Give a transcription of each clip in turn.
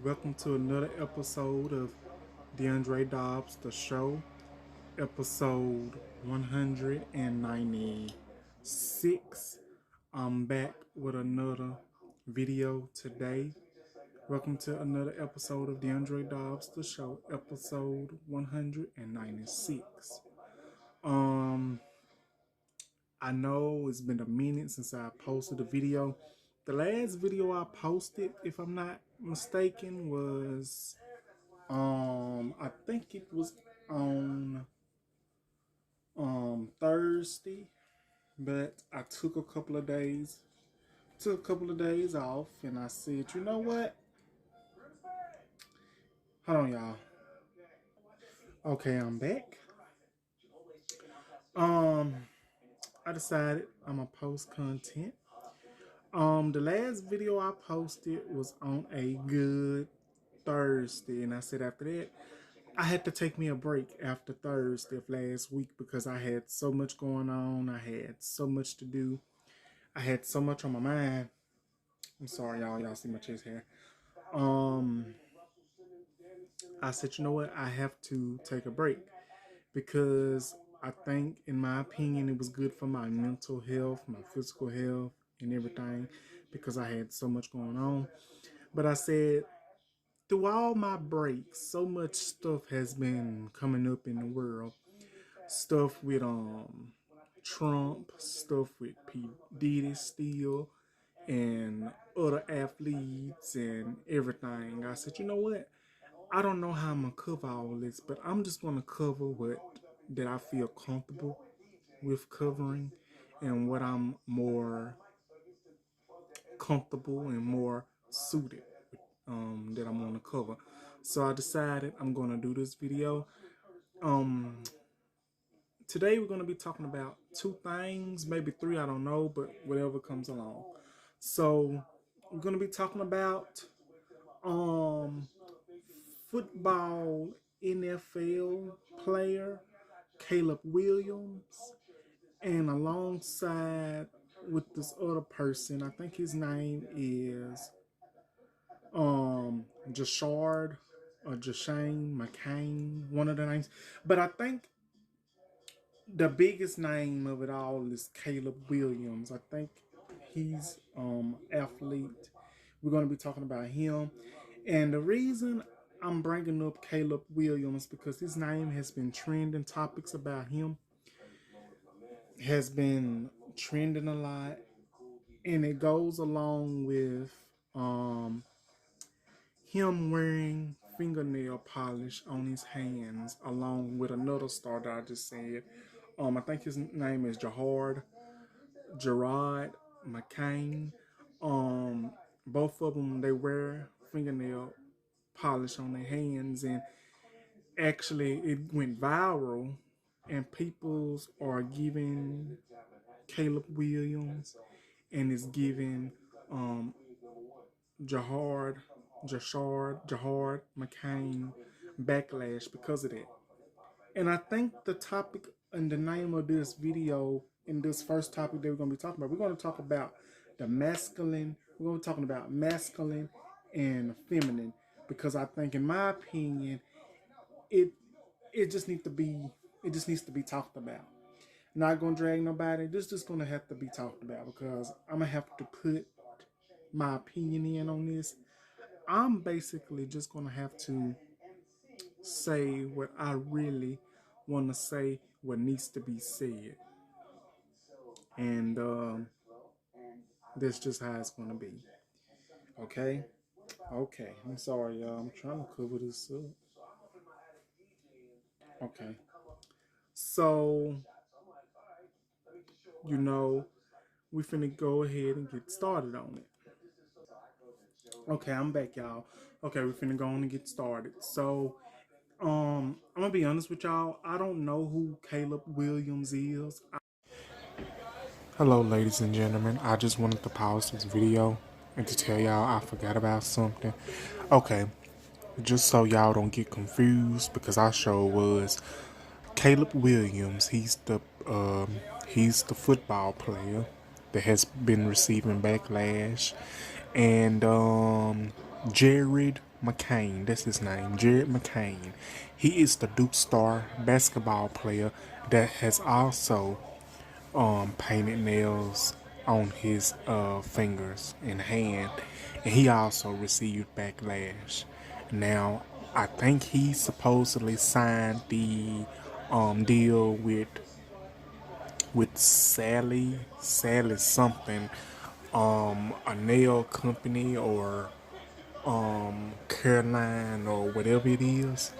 Welcome to another episode of DeAndre Dobbs, the show, episode 196. I'm back with another video today. Welcome to another episode of DeAndre Dobbs, the show, episode 196. I know it's been a minute since I posted a video. The last video I posted, if I'm not mistaken, was I think it was on Thursday, but I took a couple of days off, and I said, you know what? Hold on, y'all. Okay, I'm back. I decided I'm gonna post content. The last video I posted was on a good Thursday, and I said after that I had to take me a break after Thursday of last week because I had so much going on. I had so much to do. I had so much on my mind. I'm sorry, y'all. Y'all see my chest hair. I said, you know what? I have to take a break because I think, in my opinion, it was good for my mental health, my physical health, and everything because I had so much going on. But I said, through all my breaks, so much stuff has been coming up in the world. Stuff with Trump, stuff with P. Diddy still, and other athletes and everything. I said, you know what? I don't know how I'm gonna cover all this, but I'm just gonna cover what that I feel comfortable with covering and what I'm more comfortable and more suited that I'm gonna cover. So I decided I'm gonna do this video. Today we're gonna be talking about two things, maybe three, I don't know, but whatever comes along. So we're gonna be talking about football NFL player Caleb Williams, and alongside with this other person, I think his name is Jashard or Jashane McCain, one of the names. But I think the biggest name of it all is Caleb Williams. I think he's athlete. We're going to be talking about him. And the reason I'm bringing up Caleb Williams because his name has been trending. Topics about him has been trending a lot, and it goes along with him wearing fingernail polish on his hands, along with another star that I just said. I think his name is Gerard Mccain. Both of them, they wear fingernail polish on their hands, and actually it went viral, and peoples are giving Caleb Williams and is giving Jahard McCain backlash because of that. And I think the topic and the name of this video, in this first topic that we're going to be talking about, we're going to talk about the masculine. We're going to be talking about masculine and feminine because I think, in my opinion, it it just needs to be talked about. Not gonna drag nobody. This is just gonna have to be talked about because I'm gonna have to put my opinion in on this. I'm basically just gonna have to say what I really want to say, what needs to be said, and that's just how it's gonna be. Okay, okay. I'm sorry, y'all. I'm trying to cover this up. Okay, so you know we finna go ahead and get started on it. Okay, I'm back, y'all. Okay, we finna go on and get started. So, I'm gonna be honest with y'all. I don't know who Caleb Williams is. Hello, ladies and gentlemen. I just wanted to pause this video and to tell y'all I forgot about something. Okay, just so y'all don't get confused, because I sure was. Caleb Williams, he's the football player that has been receiving backlash, and Jared Mccain, that's his name, Jared McCain. He is the Duke star basketball player that has also painted nails on his fingers and hand, and he also received backlash. Now, I think he supposedly signed the deal with Sally something, a nail company or Caroline or whatever it is.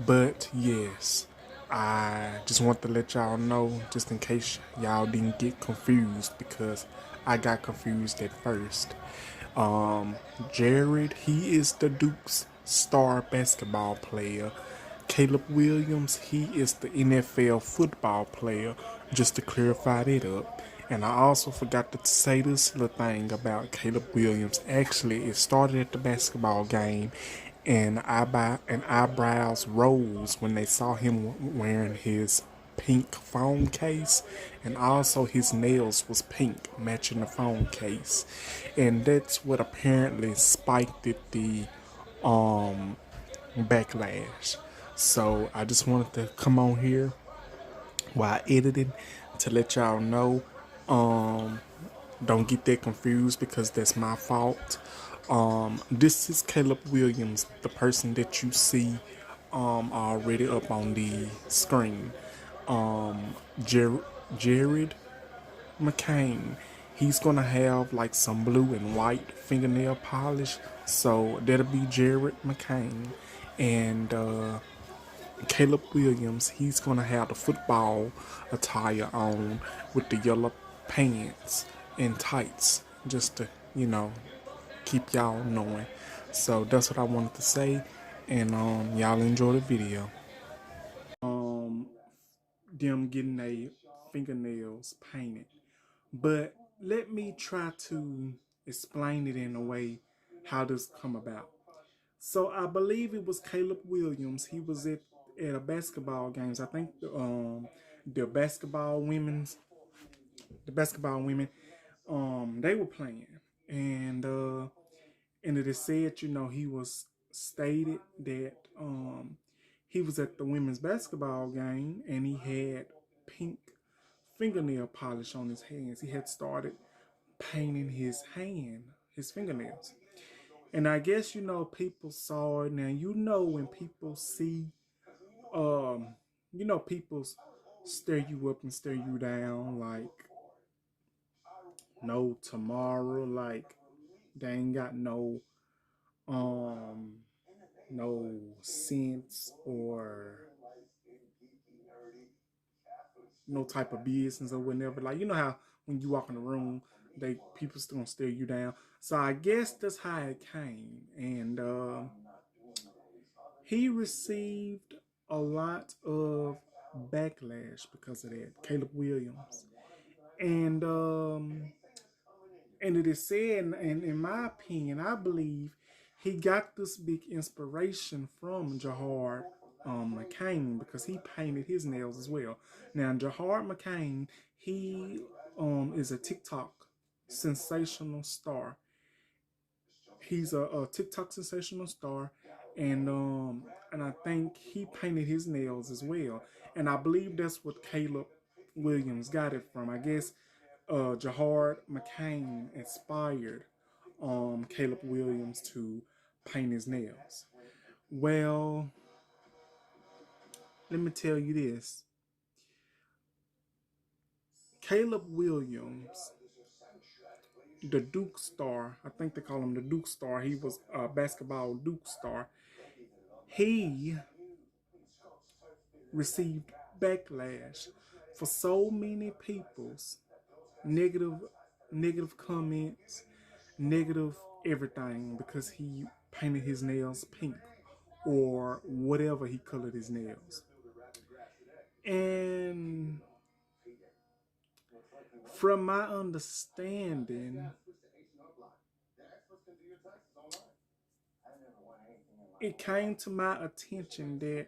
But yes, I just want to let y'all know, just in case y'all didn't get confused, because I got confused at first. Jared, he is the Duke's star basketball player. Caleb Williams, he is the NFL football player, just to clarify that up. And I also forgot to say this little thing about Caleb Williams. Actually, it started at the basketball game, and eyebrows rose when they saw him wearing his pink phone case, and also his nails was pink, matching the phone case. And that's what apparently spiked it, the backlash. So I just wanted to come on here while editing to let y'all know. Don't get that confused, because that's my fault. This is Caleb Williams, the person that you see already up on the screen. Jared McCain, he's gonna have like some blue and white fingernail polish, so that'll be Jared McCain. And Caleb Williams, he's gonna have the football attire on with the yellow pants and tights, just to, keep y'all knowing. So that's what I wanted to say, and y'all enjoy the video. Them getting their fingernails painted. But let me try to explain it in a way how this come about. So I believe it was Caleb Williams. He was at a basketball games. I think the basketball women they were playing, and it is said, he was stated that he was at the women's basketball game, and he had pink fingernail polish on his hands. He had started painting his fingernails. And I guess, people saw it. Now, when people see, um, people stare you up and stare you down like no tomorrow, like they ain't got um, no sense or no type of business or whatever. Like, how when you walk in the room, people still gonna stare you down. So I guess that's how it came. And he received a lot of backlash because of that, Caleb Williams. And it is said, and in my opinion, I believe he got this big inspiration from Jahar Mccain, because he painted his nails as well. Now, Jahar Mccain, he is a TikTok sensational star. He's a TikTok sensational star, and I think he painted his nails as well. And I believe that's what Caleb Williams got it from. I guess Jahar Mccain inspired Caleb Williams to paint his nails. Well, let me tell you this. Caleb Williams, the Duke star, I think they call him the Duke star. He was a basketball Duke star. He received backlash for so many people's negative comments, negative everything, because he painted his nails pink or whatever he colored his nails. And from my understanding, it came to my attention that,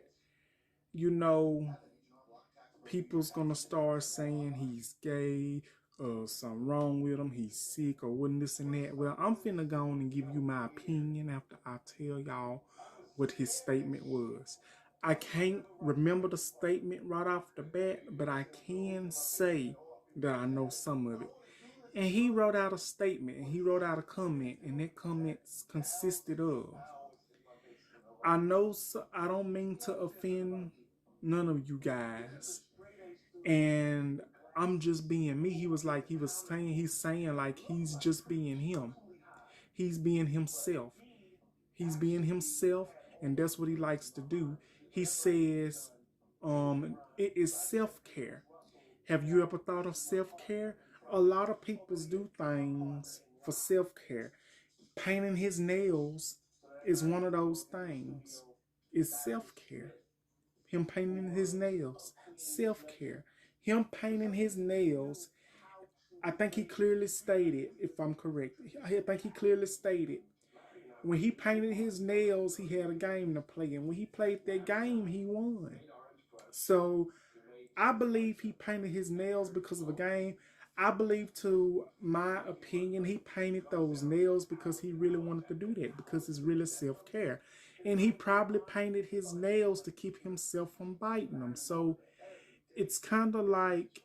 people's gonna start saying he's gay, something wrong with him, he's sick or wouldn't this and that. Well, I'm finna go on and give you my opinion after I tell y'all what his statement was. I can't remember the statement right off the bat, but I can say that I know some of it. And he wrote out a statement, and he wrote out a comment, and that comment consisted of, I know I don't mean to offend none of you guys, and I'm just being me. He was like, he's saying like he's just being him. He's being himself. He's being himself, and that's what he likes to do. He says, it is self-care. Have you ever thought of self-care? A lot of people do things for self-care. Painting his nails is one of those things. It's self-care. Him painting his nails, self-care. Him painting his nails, I think he clearly stated, if I'm correct, I think he clearly stated, when he painted his nails, he had a game to play. And when he played that game, he won. So I believe he painted his nails because of a game. I believe, to my opinion, he painted those nails because he really wanted to do that, because it's really self-care. And he probably painted his nails to keep himself from biting them. So it's kind of like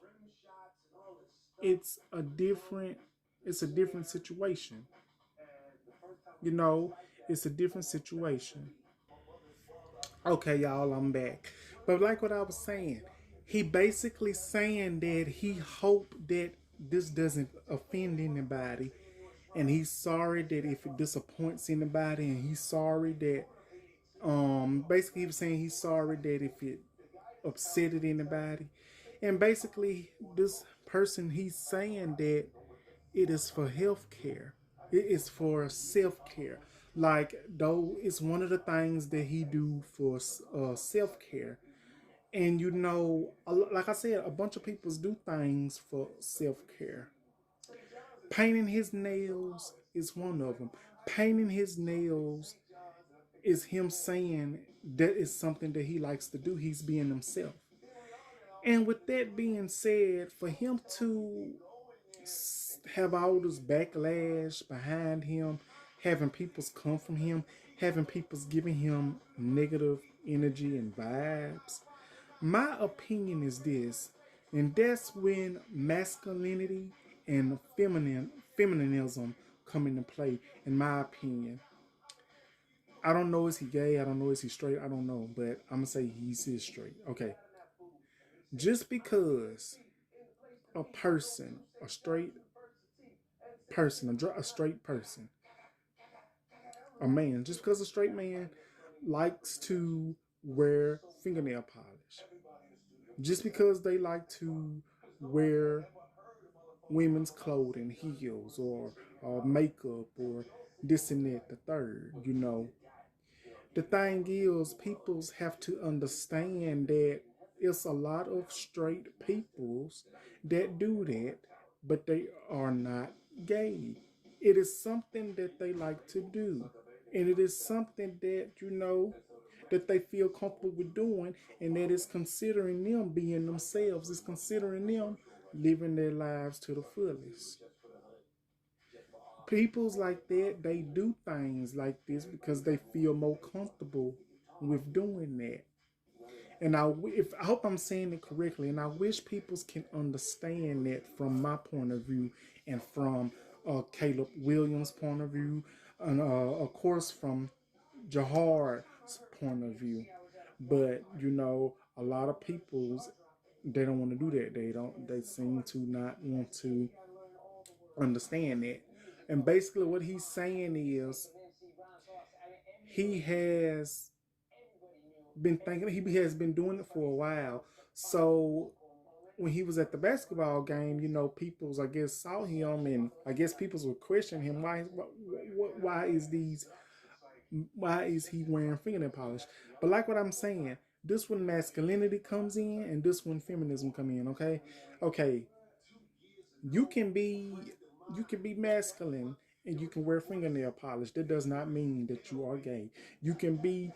it's a different it's a different situation. You know, it's a different situation. Okay, y'all, I'm back. But like what I was saying, he basically saying that he hoped that this doesn't offend anybody, and he's sorry that if it disappoints anybody, and he's sorry that basically he was saying he's sorry that if it upsetted anybody. And basically this person, he's saying that it is for health care. It is for self-care. Like, though it's one of the things that he do for self-care. And like I said, a bunch of people do things for self-care. Painting his nails is one of them. Painting his nails is him saying that is something that he likes to do. He's being himself. And with that being said, for him to have all this backlash behind him, having people's come from him, having people's giving him negative energy and vibes, my opinion is this, and that's when masculinity and feminism come into play, in my opinion. I don't know, is he gay? I don't know, is he straight? I don't know, but I'm gonna say he's straight. Okay. Just because a person, a straight person, a straight person, a man, just because a straight man likes to wear fingernail polish, just because they like to wear women's clothing, heels, or makeup, or this and that, the third, the thing is, peoples have to understand that it's a lot of straight peoples that do that, but they are not gay. It is something that they like to do. And it is something that, that they feel comfortable with doing, and that is considering them being themselves. It's considering them living their lives to the fullest. Peoples like that, they do things like this because they feel more comfortable with doing that. And I hope I'm saying it correctly, and I wish people can understand that from my point of view, and from Caleb Williams' point of view, and of course from Jahar's point of view. But a lot of people's, they don't want to do that. They seem to not want to understand that. And basically what he's saying is, he has been thinking, he has been doing it for a while. So when he was at the basketball game, people's, I guess, saw him, and I guess people's were questioning him, why is he wearing fingernail polish? But like what I'm saying, this when masculinity comes in, and this when feminism come in. Okay, you can be masculine and you can wear fingernail polish. That does not mean that you are gay. You can be,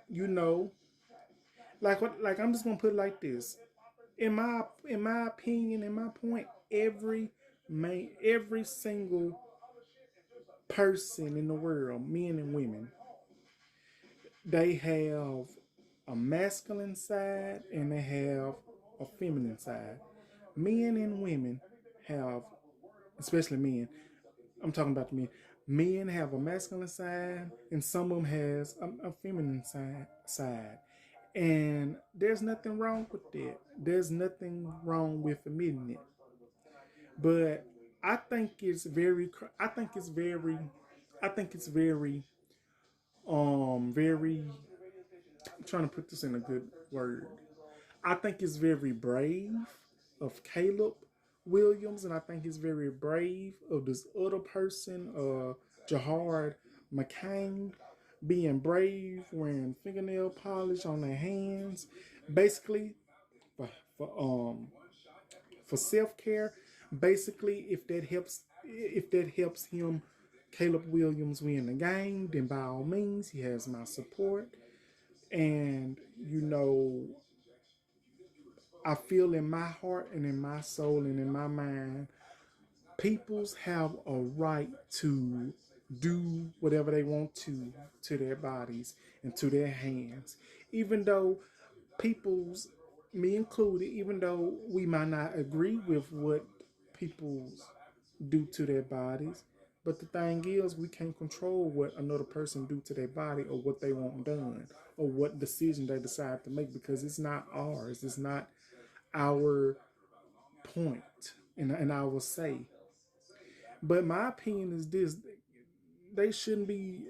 you know, like I'm just gonna put it like this. In my opinion, in my point, every single person in the world, men and women, they have a masculine side and they have a feminine side. Men and women have, especially men, I'm talking about the men. Men have a masculine side, and some of them has a feminine side. And there's nothing wrong with that. There's nothing wrong with admitting it. But I think it's very. I think it's very. I think it's very. Very. I'm trying to put this in a good word. I think it's very brave of Caleb Williams, and I think it's very brave of this other person, Jahard Mccain, being brave, wearing fingernail polish on their hands, basically for for um for self care. Basically, if that helps him, Caleb Williams win the game, then by all means, he has my support. And I feel in my heart and in my soul and in my mind, peoples have a right to do whatever they want to their bodies and to their hands. Even though people's, me included, even though we might not agree with what people's do to their bodies, but the thing is, we can't control what another person do to their body or what they want done or what decision they decide to make because it's not ours. It's not our point, and I will say. But my opinion is this: they shouldn't be.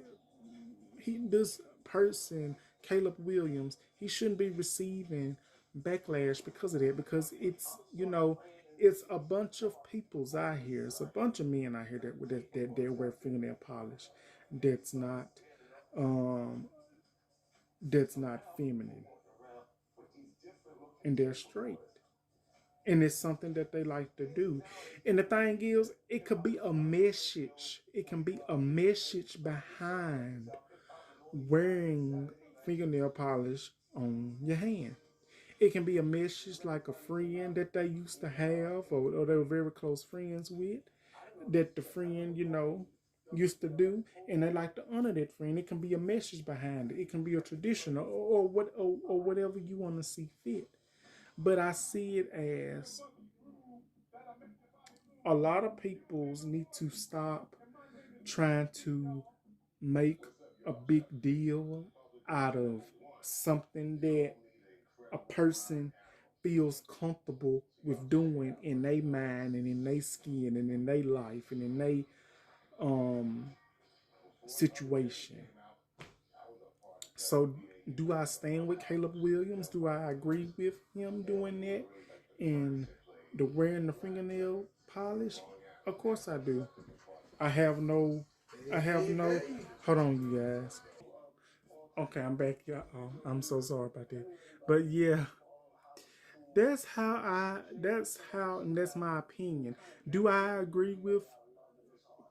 This person, Caleb Williams, he shouldn't be receiving backlash because of that. Because it's a bunch of peoples out here. It's a bunch of men out here that wear fingernail polish. That's not um that's not feminine, and they're straight. And it's something that they like to do. And the thing is, it could be a message. It can be a message behind wearing fingernail polish on your hand. It can be a message like a friend that they used to have or they were very close friends with, that the friend, used to do, and they like to honor that friend. It can be a message behind it. It can be a tradition or whatever you want to see fit. But I see it as a lot of peoples need to stop trying to make a big deal out of something that a person feels comfortable with doing in their mind and in their skin and in their life and in their um situation. So do I stand with Caleb Williams? Do I agree with him doing that and the wearing the fingernail polish? Of course I do. I have no I have no hold on you guys. Okay, I'm back, y'all. I'm so sorry about that. But yeah, and that's my opinion. Do I agree with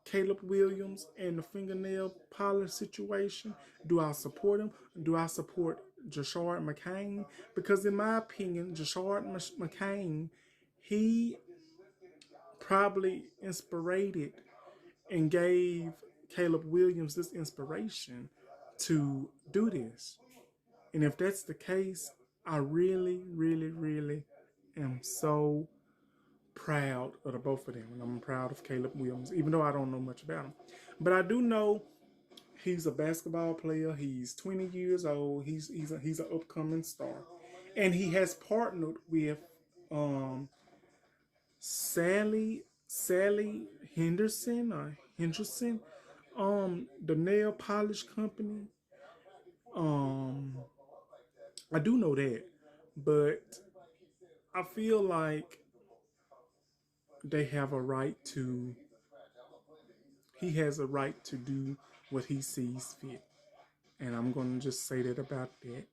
Caleb Williams and the fingernail polish situation? Do I support him? Do I support Jashard McCain? Because in my opinion, Jashard McCain, he probably inspired and gave Caleb Williams this inspiration to do this. And if that's the case, I really, really, really am so proud of the both of them. And I'm proud of Caleb Williams, even though I don't know much about him. But I do know he's a basketball player. He's 20 years old. He's an upcoming star. And he has partnered with um, Sally Henderson, the nail polish company. Um, I do know that, but I feel like they have a right to. He has a right to do what he sees fit, and I'm gonna just say that about that.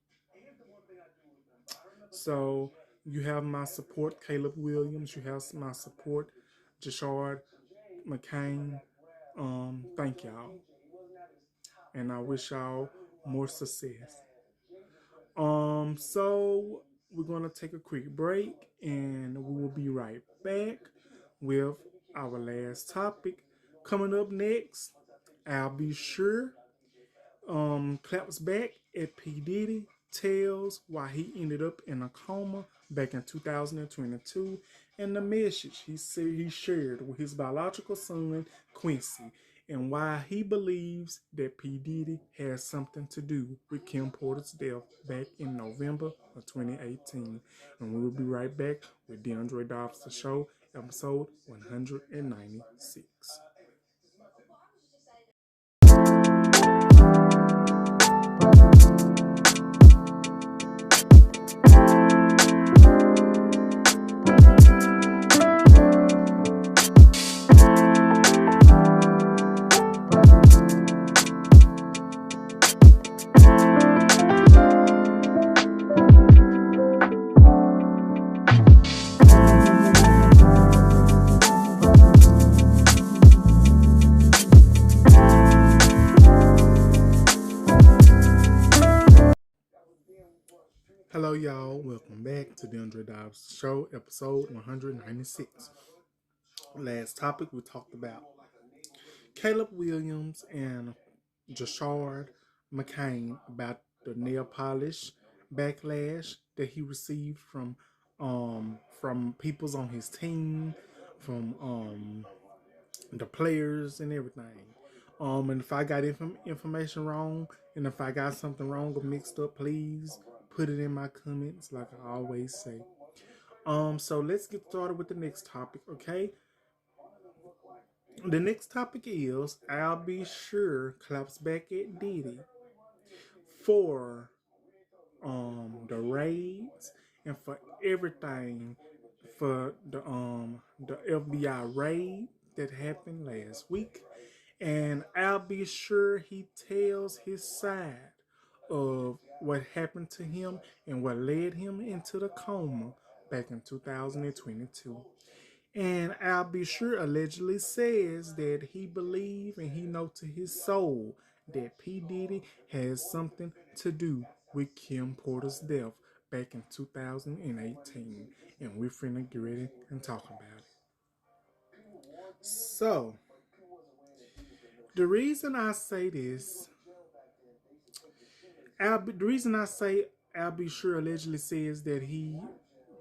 So you have my support, Caleb Williams. You have my support, Jashard McCain. Thank y'all, and I wish y'all more success. So we're gonna take a quick break, and we will be right back with our last topic. Coming up next, I'll be sure claps back at P. Diddy, tells why he ended up in a coma back in 2022, and the message he said he shared with his biological son, Quincy, and why he believes that P. Diddy has something to do with Kim Porter's death back in November of 2018. And we will be right back with DeAndre Dobbs' Show, episode 196. Hello, y'all. Welcome back to the DeAndre Dobbs Show, episode 196. Last topic we talked about Caleb Williams and Jashard Mccain about the nail polish backlash that he received from peoples on his team, from the players and everything. And if I got information wrong, and if I got something wrong or mixed up, please put it in my comments, like I always say. So let's get started with the next topic, okay? The next topic is I'll be sure claps back at Diddy for the raids and for everything for the FBI raid that happened last week. And I'll be sure he tells his side of what happened to him and what led him into the coma back in 2022. And I'll be sure allegedly says that he believes and he know to his soul that P. Diddy has something to do with Kim Porter's death back in 2018. And we're finna get ready and talk about it. So, the reason I say this, the reason I say I'll be sure allegedly says that he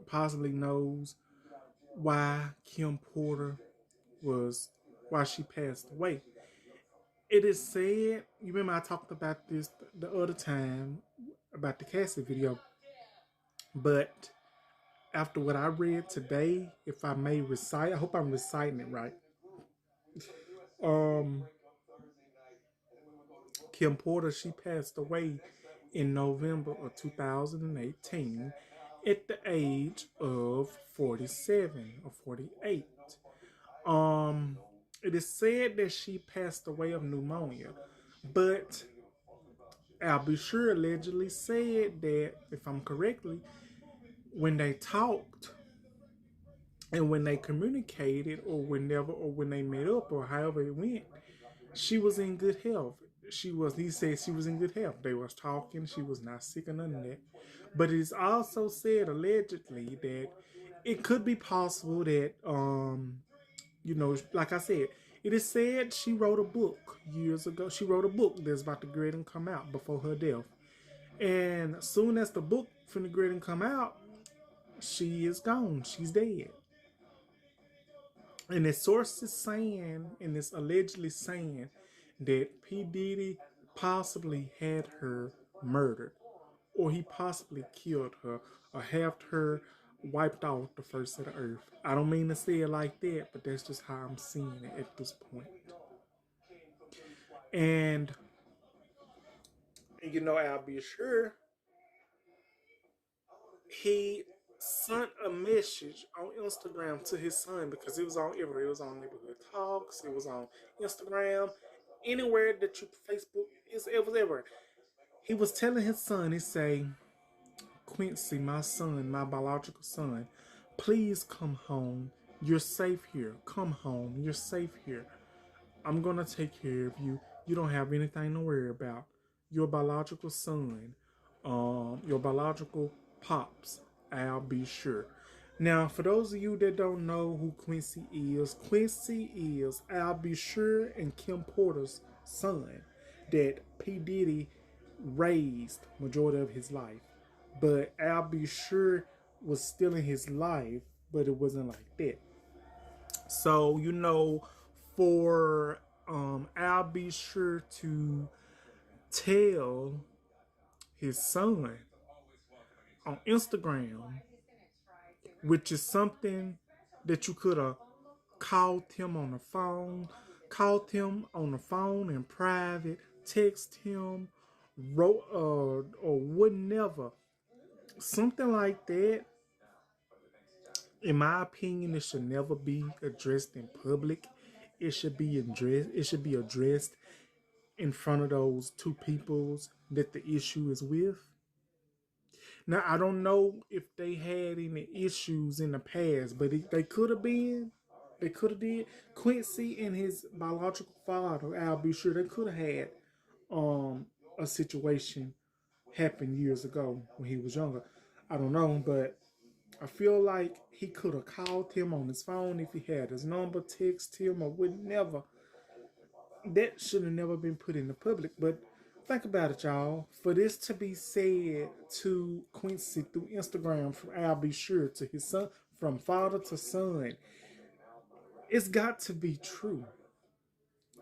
possibly knows why Kim Porter was, why she passed away. It is said, you remember I talked about this the other time about the Cassie video, but after what I read today, if I may recite, I hope I'm reciting it right. Um, Kim Porter, she passed away in November of 2018 at the age of 47 or 48. Um, it is said that she passed away of pneumonia, but I'll be sure allegedly said that, if I'm correctly, when they talked and when they communicated or whenever or when they met up or however it went, she was in good health. He said she was in good health. They was talking, she was not sick or none of that. But it is also said allegedly that it could be possible that like I said, it is said she wrote a book years ago. She wrote a book that's about to grade and come out before her death. And as soon as the book finna grade and come out, she is gone. She's dead. And the source is saying, and it's allegedly saying, that P. Diddy possibly had her murdered, or he possibly killed her, or had her wiped off the face of the earth. I don't mean to say it like that, but that's just how I'm seeing it at this point. And I'll be sure he sent a message on Instagram to his son because it was on everywhere. It was on Neighborhood Talks. It was on Instagram. Anywhere that you Facebook, it was everywhere. He was telling his son, he say, Quincy, my son, my biological son, please come home. You're safe here. Come home. You're safe here. I'm gonna take care of you. You don't have anything to worry about. Your biological son, your biological pops, I'll be sure. Now, for those of you that don't know who Quincy is Al B. Sure and Kim Porter's son that P. Diddy raised majority of his life. But Al B. Sure was still in his life, but it wasn't like that. So, for Al B. Sure to tell his son on Instagram, which is something that you could have called him on the phone, in private, text him, wrote or whatever. Something like that, in my opinion, it should never be addressed in public. It should be addressed in front of those two peoples that the issue is with. Now I don't know if they had any issues in the past, but they could have been. They could have did. Quincy and his biological father, I'll be sure they could have had um a situation happen years ago when he was younger. I don't know, but I feel like he could have called him on his phone if he had his number, text him, or would never. That should have never been put in the public. But think about it, y'all. For this to be said to Quincy through Instagram from Al B. Sure to his son, from father to son, it's got to be true.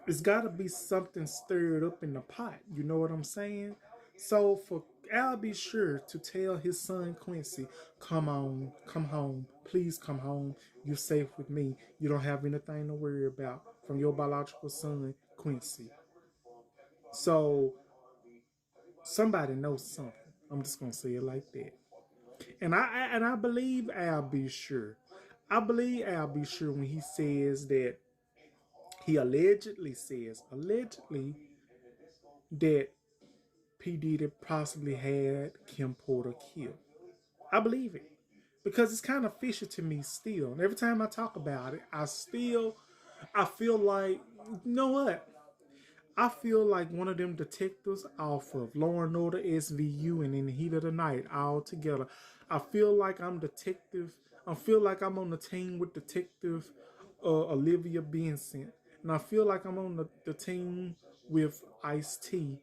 It's got to be something stirred up in the pot. You know what I'm saying? So for Al B. Sure to tell his son Quincy, come on, come home, please come home. You're safe with me. You don't have anything to worry about from your biological son Quincy. So somebody knows something. I'm just gonna say it like that. And I believe Al B. Sure. I believe Al B. Sure when he says that he allegedly that P. Diddy possibly had Kim Porter killed. I believe it. Because it's kind of fishy to me still. And every time I talk about it, I feel like, you know what? I feel like one of them detectives off of Law and Order SVU and In the Heat of the Night all together. I feel like I'm detective. I feel like I'm on the team with Detective Olivia Benson. And I feel like I'm on the team with Ice-T.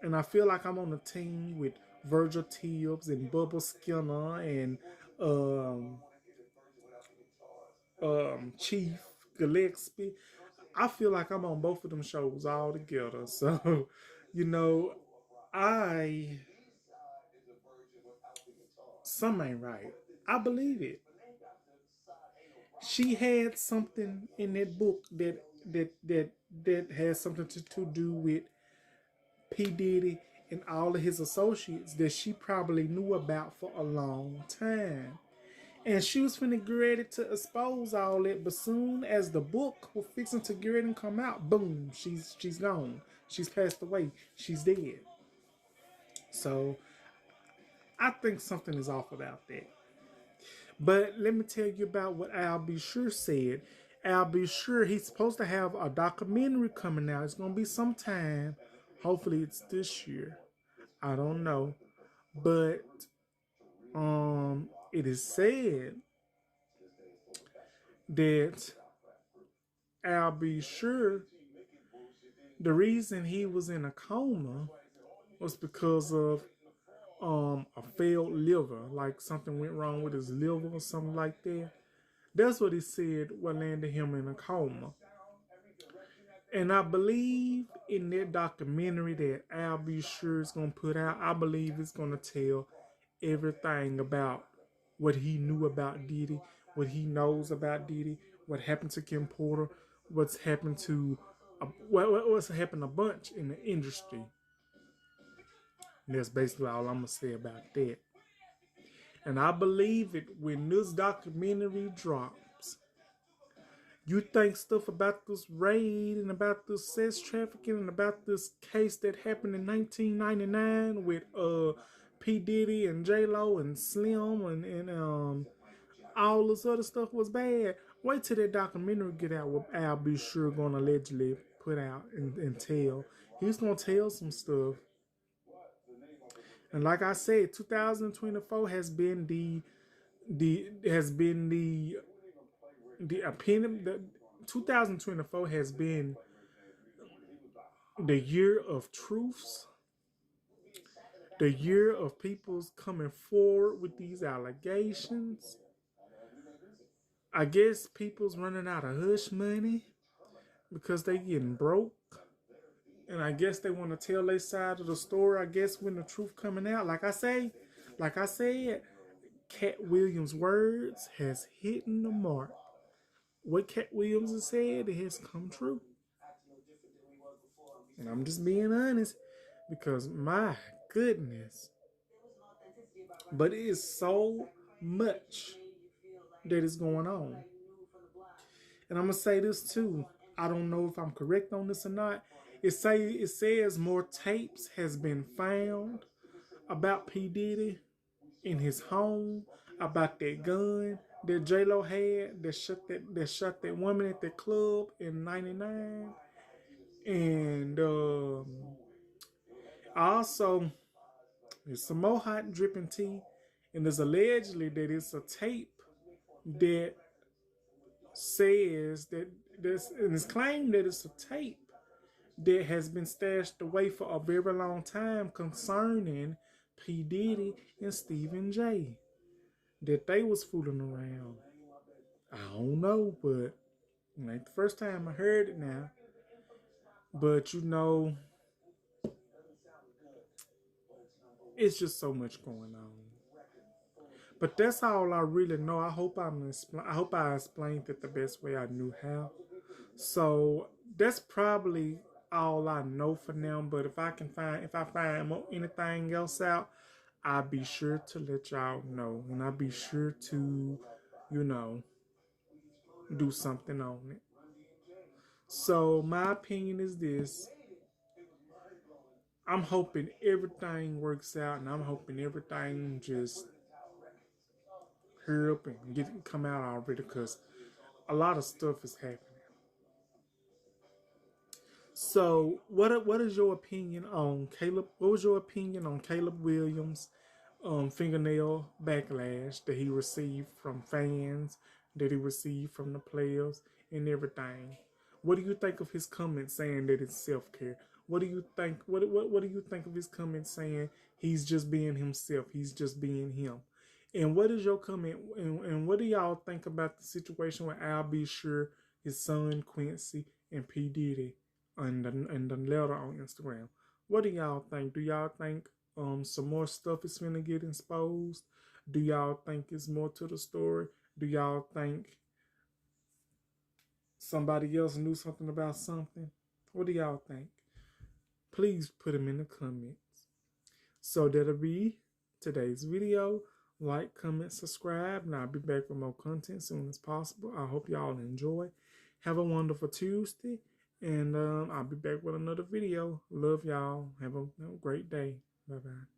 And I feel like I'm on the team with Virgil Tibbs and Bubba Skinner and um, Chief Gillespie. I feel like I'm on both of them shows all together. So, you know, I some ain't right. I believe it. She had something in that book that has something to do with P. Diddy and all of his associates that she probably knew about for a long time. And she was finna get ready to expose all that, but soon as the book was fixing to get ready and come out, boom, she's gone. She's passed away. She's dead. So I think something is off about that. But let me tell you about what Al B. Sure said. Al B. Sure, he's supposed to have a documentary coming out. It's gonna be sometime. Hopefully it's this year. I don't know. But it is said that Al B. Sure, the reason he was in a coma was because of a failed liver, like something went wrong with his liver or something like that. That's what he said what landed him in a coma. And I believe in that documentary that Al B. Sure is gonna put out, I believe it's gonna tell everything about what he knew about Diddy, what he knows about Diddy, what happened to Kim Porter, what's happened to what's happened a bunch in the industry. And that's basically all I'm gonna say about that. And I believe it when this documentary drops. You think stuff about this raid and about this sex trafficking and about this case that happened in 1999 with P. Diddy and J Lo and Slim and all this other stuff was bad. Wait till that documentary get out what Al B. Sure gonna allegedly put out and tell. He's gonna tell some stuff. And like I said, 2024 has been the opinion. The 2024 has been the year of truths, the year of people's coming forward with these allegations. I guess people's running out of hush money because they getting broke. And I guess they want to tell their side of the story. I guess when the truth coming out, like I said, Cat Williams' words has hit the mark. What Cat Williams has said, it has come true. And I'm just being honest because my goodness. But it is so much that is going on. And I'm going to say this too. I don't know if I'm correct on this or not. It says more tapes has been found about P. Diddy in his home, about that gun that J-Lo had that shot that woman at the club in '99. And also there's some more hot dripping tea, and there's allegedly that it's a tape that says that this, and it's claimed that it's a tape that has been stashed away for a very long time concerning P. Diddy and Stephen J. That they was fooling around. I don't know, but it ain't the first time I heard it now. But you know, it's just so much going on. But that's all I really know. I hope I explained it the best way I knew how. So that's probably all I know for now. But if I find anything else out, I'll be sure to let y'all know, and I'll be sure to, you know, do something on it. So my opinion is this. I'm hoping everything works out, and I'm hoping everything just hurry up and come out already, because a lot of stuff is happening. So what is your opinion on Caleb? What was your opinion on Caleb Williams' fingernail backlash that he received from fans, that he received from the players, and everything? What do you think of his comments saying that it's self-care? What do you think? What do you think of his comments saying he's just being himself? He's just being him. And what is your comment? And what do y'all think about the situation with Al B. Sure, his son Quincy, and P. Diddy, and the letter on Instagram? What do y'all think? Do y'all think some more stuff is gonna get exposed? Do y'all think it's more to the story? Do y'all think somebody else knew something about something? What do y'all think? Please put them in the comments. So that'll be today's video. Like, comment, subscribe, and I'll be back with more content as soon as possible. I hope y'all enjoy. Have a wonderful Tuesday, and I'll be back with another video. Love y'all. Have a great day. Bye-bye.